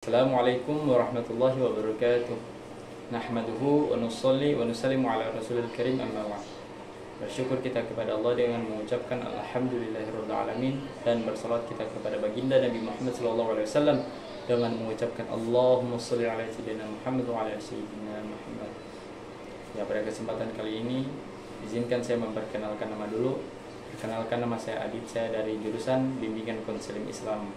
Assalamualaikum warahmatullahi wabarakatuh. Nahmaduhu wa nusalli wa nusallimu ala rasulil karim amma ba'd. Bersyukur kita kepada Allah dengan mengucapkan alhamdulillahirabbil alamin, dan bersalawat kita kepada baginda Nabi Muhammad sallallahu alaihi wasallam dengan mengucapkan Allahumma shalli ala sayyidina Muhammad wa ala sayyidina Muhammad. Ya, pada kesempatan kali ini izinkan saya memperkenalkan nama dulu. Perkenalkan, nama saya Adit, saya dari jurusan Bimbingan Konseling Islam.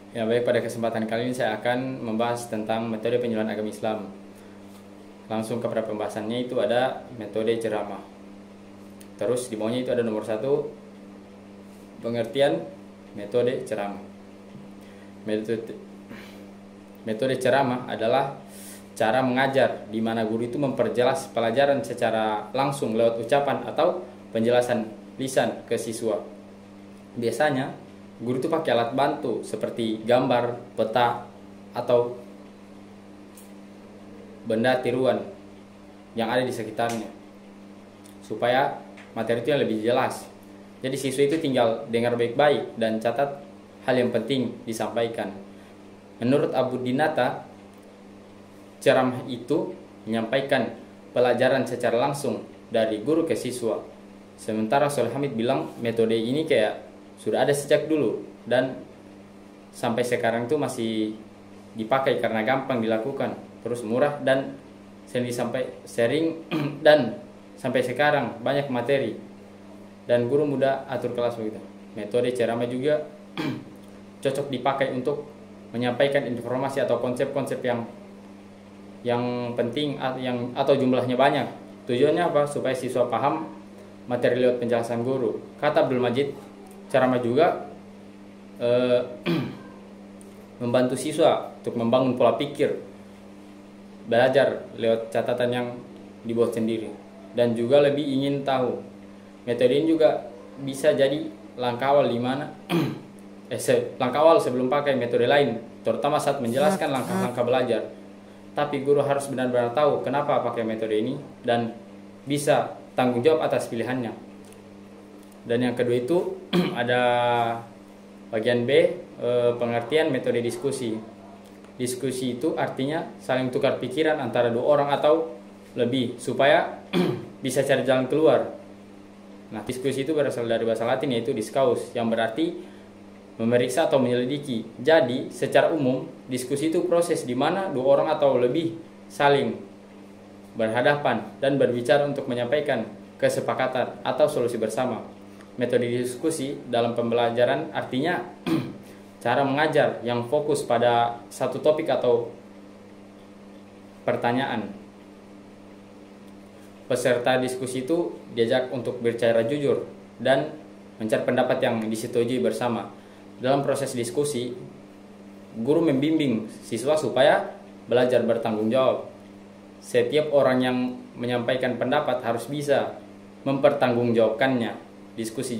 Ya baik, pada kesempatan kali ini saya akan membahas tentang metode penyuluhan agama Islam. Langsung kepada pembahasannya, itu ada metode ceramah. Terus di bawahnya itu ada nomor 1, pengertian metode ceramah. Metode ceramah adalah cara mengajar di mana guru itu memperjelas pelajaran secara langsung lewat ucapan atau penjelasan lisan ke siswa. Biasanya guru itu pakai alat bantu seperti gambar, peta, atau benda tiruan yang ada di sekitarnya supaya materi itu lebih jelas. Jadi siswa itu tinggal dengar baik-baik dan catat hal yang penting disampaikan. Menurut Abu Dinata, ceramah itu menyampaikan pelajaran secara langsung dari guru ke siswa. Sementara Sholeh Hamid bilang metode ini kayak sudah ada sejak dulu dan sampai sekarang itu masih dipakai karena gampang dilakukan, terus murah dan sering dan sampai sekarang banyak materi dan guru mudah atur kelas begitu. Metode ceramah juga cocok dipakai untuk menyampaikan informasi atau konsep-konsep yang penting atau jumlahnya banyak. Tujuannya apa? Supaya siswa paham materi lewat penjelasan guru. Kata Abdul Majid, ceramah juga membantu siswa untuk membangun pola pikir, belajar lewat catatan yang dibuat sendiri, dan juga lebih ingin tahu. Metode ini juga bisa jadi langkah awal langkah awal sebelum pakai metode lain, terutama saat menjelaskan langkah-langkah belajar. Tapi guru harus benar-benar tahu kenapa pakai metode ini dan bisa tanggung jawab atas pilihannya. Dan yang kedua itu ada bagian B, pengertian metode diskusi. Diskusi itu artinya saling tukar pikiran antara dua orang atau lebih supaya bisa cari jalan keluar. Nah, diskusi itu berasal dari bahasa Latin yaitu discus, yang berarti memeriksa atau menyelidiki. Jadi, secara umum, diskusi itu proses di mana dua orang atau lebih saling berhadapan dan berbicara untuk menyampaikan kesepakatan atau solusi bersama. Metode diskusi dalam pembelajaran artinya cara mengajar yang fokus pada satu topik atau pertanyaan. Peserta diskusi itu diajak untuk bicara jujur dan mencari pendapat yang disetujui bersama. Dalam proses diskusi, guru membimbing siswa supaya belajar bertanggung jawab. Setiap orang yang menyampaikan pendapat harus bisa mempertanggungjawabkannya. Diskusi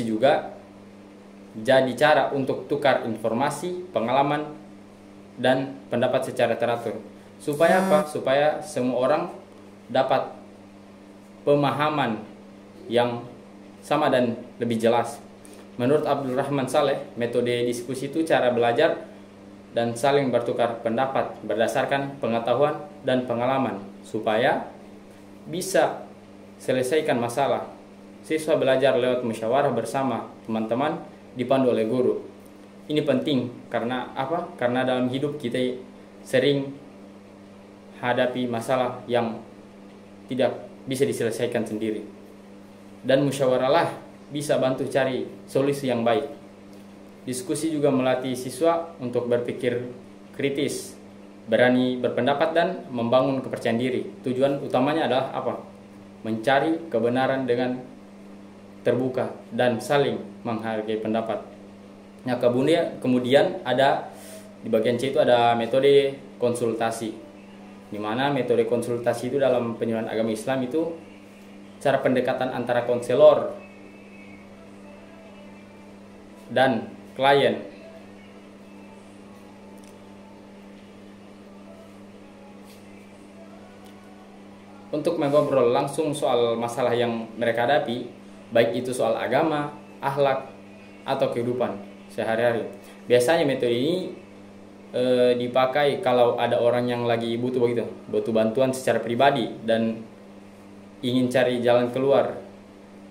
juga jadi cara untuk tukar informasi, pengalaman, dan pendapat secara teratur. Supaya apa? Supaya semua orang dapat pemahaman yang sama dan lebih jelas. Menurut Abdul Rahman Saleh, metode diskusi itu cara belajar dan saling bertukar pendapat berdasarkan pengetahuan dan pengalaman supaya bisa selesaikan masalah. Siswa belajar lewat musyawarah bersama teman-teman dipandu oleh guru. Ini penting karena apa? Karena dalam hidup kita sering hadapi masalah yang tidak bisa diselesaikan sendiri. Dan musyawarahlah bisa bantu cari solusi yang baik. Diskusi juga melatih siswa untuk berpikir kritis, berani berpendapat dan membangun kepercayaan diri. Tujuan utamanya adalah apa? Mencari kebenaran dengan terbuka dan saling menghargai pendapat. Nah, kemudian ada di bagian C itu ada metode konsultasi. Di mana metode konsultasi itu dalam penyuluhan agama Islam itu cara pendekatan antara konselor dan klien. Untuk mengobrol langsung soal masalah yang mereka hadapi, baik itu soal agama, akhlak, atau kehidupan sehari-hari. Biasanya metode ini dipakai kalau ada orang yang lagi butuh bantuan secara pribadi dan ingin cari jalan keluar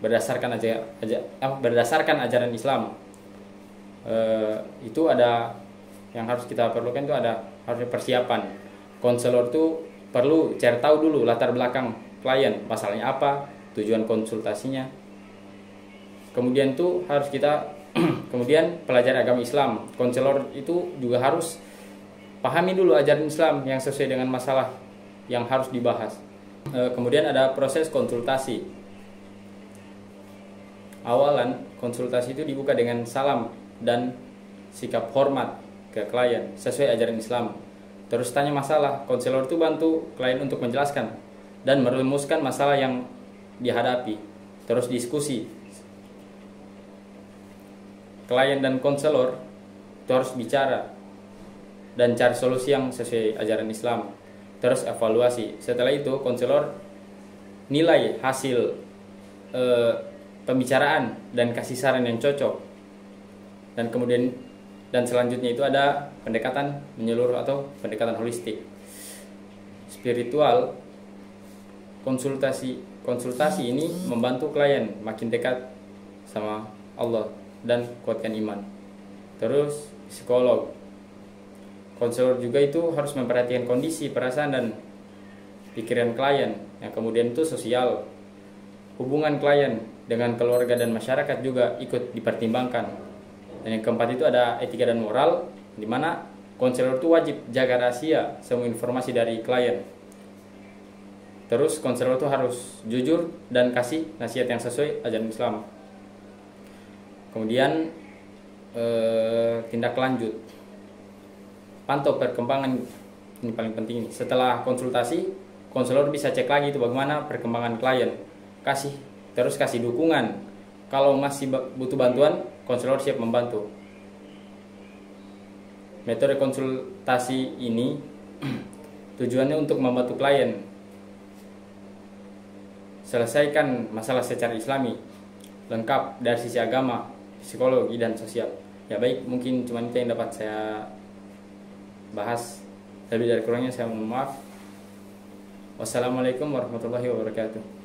berdasarkan ajaran Islam. Itu ada yang harus kita perlukan, itu harus persiapan. Konselor itu perlu cari tahu dulu latar belakang klien, masalahnya apa, tujuan konsultasinya. Kemudian tuh harus kita kemudian pelajari agama Islam. Konselor itu juga harus pahami dulu ajaran Islam yang sesuai dengan masalah yang harus dibahas. Kemudian ada proses konsultasi. Awalan konsultasi itu dibuka dengan salam dan sikap hormat ke klien sesuai ajaran Islam. Terus tanya masalah. Konselor itu bantu klien untuk menjelaskan dan merumuskan masalah yang dihadapi. Terus diskusi. Klien dan konselor itu harus bicara dan cari solusi yang sesuai ajaran Islam. Terus evaluasi. Setelah itu konselor nilai hasil pembicaraan dan kasih saran yang cocok. Dan selanjutnya itu ada pendekatan menyeluruh atau pendekatan holistik. Spiritual konsultasi ini membantu klien makin dekat sama Allah dan kuatkan iman. Terus psikolog. Konselor juga itu harus memperhatikan kondisi, perasaan dan pikiran klien. Yang kemudian itu sosial. Hubungan klien dengan keluarga dan masyarakat juga ikut dipertimbangkan. Dan yang keempat itu ada etika dan moral, di mana konselor itu wajib jaga rahasia semua informasi dari klien. Terus konselor itu harus jujur dan kasih nasihat yang sesuai ajaran Islam. Kemudian tindak lanjut. Pantau perkembangan, ini paling penting nih. Setelah konsultasi, konselor bisa cek lagi itu bagaimana perkembangan klien. Terus kasih dukungan. Kalau masih butuh bantuan, konselor siap membantu. Metode konsultasi ini tujuannya untuk membantu klien selesaikan masalah secara Islami, lengkap dari sisi agama, psikologi dan sosial. Ya baik, mungkin cuma itu yang dapat saya bahas. Lebih dari kurangnya saya mohon maaf. Wassalamualaikum warahmatullahi wabarakatuh.